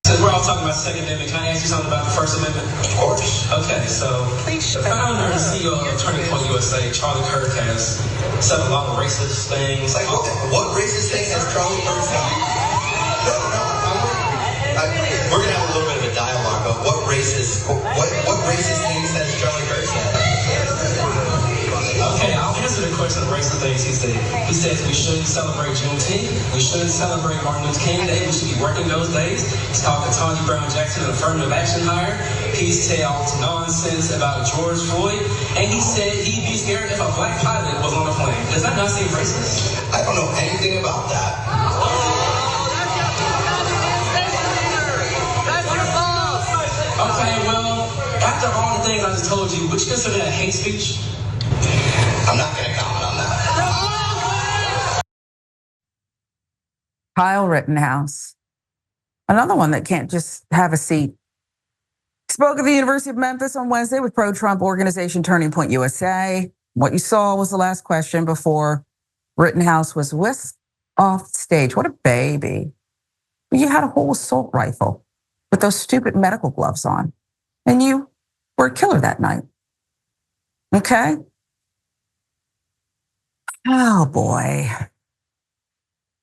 Since we're all talking about Second Amendment, can I ask you something about the First Amendment? Of course. Okay, so the founder and CEO of Turning Point USA, Charlie Kirk, has said a lot of racist things. Like what racist thing has Charlie Kirk said? No, we're gonna have a little bit of a dialogue. But what racist things has Charlie Kirk said? Okay, I'll answer the question of racist things he said. He says we shouldn't celebrate Juneteenth. We shouldn't celebrate Martin Luther King Day. We should be working those days. He's called Ketanji Brown Jackson an affirmative action hire. He's told nonsense about George Floyd. And he said he'd be scared if a black pilot was on a plane. Does that not seem racist? I don't know anything about that. Okay, well, after all the things I just told you, would you consider that hate speech? I'm not going to comment on that. Kyle Rittenhouse, another one that can't just have a seat, spoke at the University of Memphis on Wednesday with pro-Trump organization Turning Point USA. What you saw was the last question before Rittenhouse was whisked off stage. What a baby. You had a whole assault rifle with those stupid medical gloves on, and you were a killer that night. Okay? Oh boy.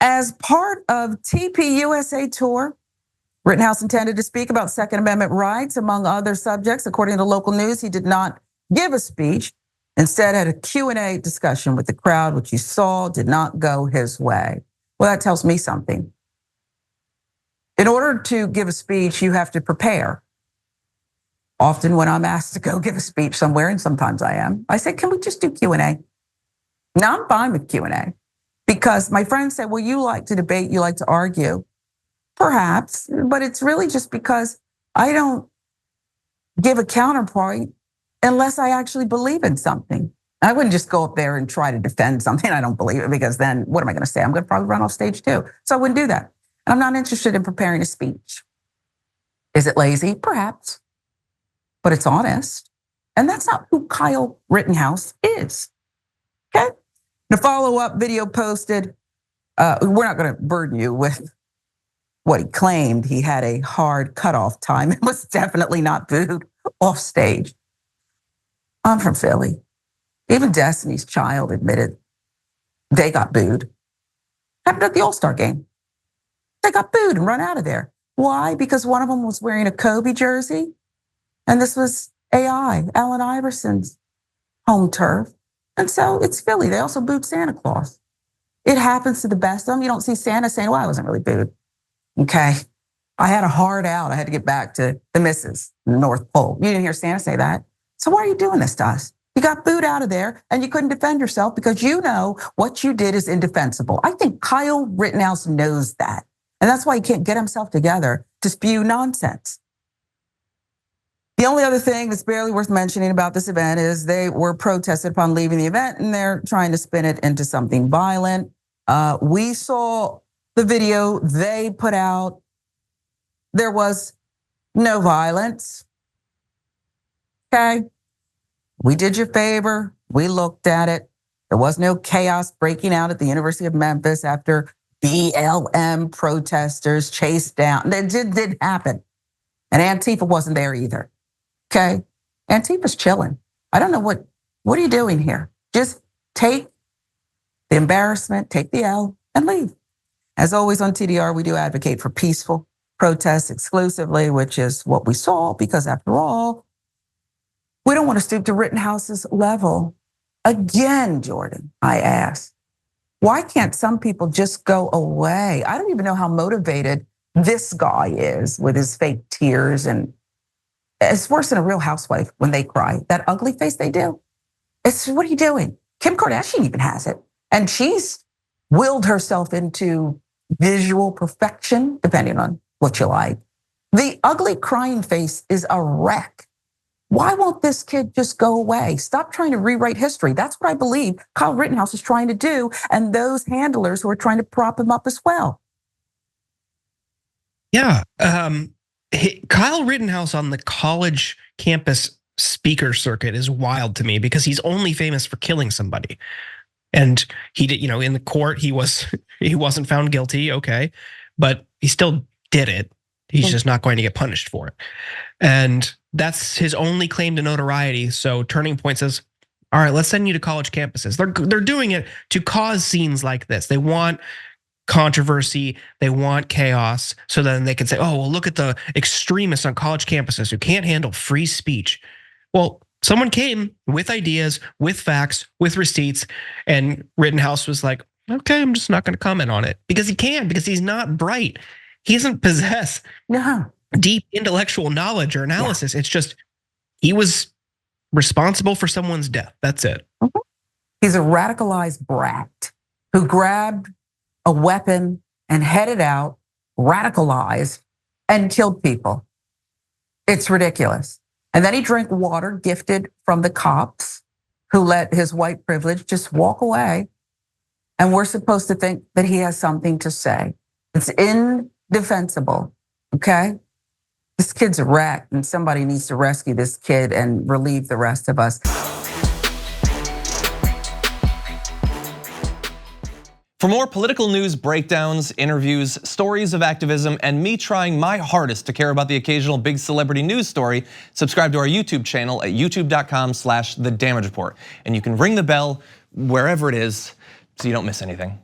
As part of TPUSA tour, Rittenhouse intended to speak about Second Amendment rights, among other subjects. According to local news, he did not give a speech. Instead, had a Q&A discussion with the crowd, which you saw did not go his way. Well, that tells me something. In order to give a speech, you have to prepare. Often when I'm asked to go give a speech somewhere, and sometimes I am, I say, can we just do Q&A? Now, I'm fine with Q&A because my friends said, well, you like to debate, you like to argue. Perhaps, but it's really just because I don't give a counterpoint unless I actually believe in something. I wouldn't just go up there and try to defend something I don't believe in, because then what am I going to say? I'm going to probably run off stage too. So I wouldn't do that. And I'm not interested in preparing a speech. Is it lazy? Perhaps, but it's honest. And that's not who Kyle Rittenhouse is. Okay? The follow-up video posted, we're not going to burden you with what he claimed. He had a hard cutoff time. It was definitely not booed off stage. I'm from Philly. Even Destiny's Child admitted they got booed. Happened at the All-Star game. They got booed and run out of there. Why? Because one of them was wearing a Kobe jersey, and this was Allen Iverson's home turf. And so it's Philly. They also booed Santa Claus. It happens to the best of them. You don't see Santa saying, well, I wasn't really booed. Okay. I had a hard out. I had to get back to the missus, the North Pole. You didn't hear Santa say that. So why are you doing this to us? You got booed out of there and you couldn't defend yourself because you know what you did is indefensible. I think Kyle Rittenhouse knows that. And that's why he can't get himself together to spew nonsense. The only other thing that's barely worth mentioning about this event is they were protested upon leaving the event, and they're trying to spin it into something violent. We saw the video they put out. There was no violence. Okay. We did you a favor. We looked at it. There was no chaos breaking out at the University of Memphis after BLM protesters chased down. That did happen. And Antifa wasn't there either. Okay. Antifa's chilling. I don't know what are you doing here? Just take the embarrassment, take the L, and leave. As always on TDR, we do advocate for peaceful protests exclusively, which is what we saw, because after all, we don't want to stoop to Rittenhouse's level. Again, Jordan, I ask, why can't some people just go away? I don't even know how motivated this guy is with his fake tears, and it's worse than a Real Housewife when they cry. That ugly face they do. It's, what are you doing? Kim Kardashian even has it. And she's willed herself into visual perfection, depending on what you like. The ugly crying face is a wreck. Why won't this kid just go away? Stop trying to rewrite history. That's what I believe Kyle Rittenhouse is trying to do, and those handlers who are trying to prop him up as well. Yeah. Kyle Rittenhouse on the college campus speaker circuit is wild to me because he's only famous for killing somebody. And he did, in the court, he wasn't found guilty, okay, but he still did it. He's just not going to get punished for it. And that's his only claim to notoriety. So Turning Point says, all right, let's send you to college campuses. They're doing it to cause scenes like this. They want controversy, they want chaos, so then they can say, oh, well, look at the extremists on college campuses who can't handle free speech. Well, someone came with ideas, with facts, with receipts, and Rittenhouse was like, okay, I'm just not gonna comment on it. Because he can't, because he's not bright. He doesn't possess deep intellectual knowledge or analysis. It's just, he was responsible for someone's death, that's it. He's a radicalized brat who grabbed a weapon and headed out, radicalized, and killed people. It's ridiculous. And then he drank water gifted from the cops who let his white privilege just walk away. And we're supposed to think that he has something to say. It's indefensible, okay? This kid's a wreck, and somebody needs to rescue this kid and relieve the rest of us. For more political news breakdowns, interviews, stories of activism, and me trying my hardest to care about the occasional big celebrity news story, subscribe to our YouTube channel at youtube.com/thedamagereport. And you can ring the bell wherever it is so you don't miss anything.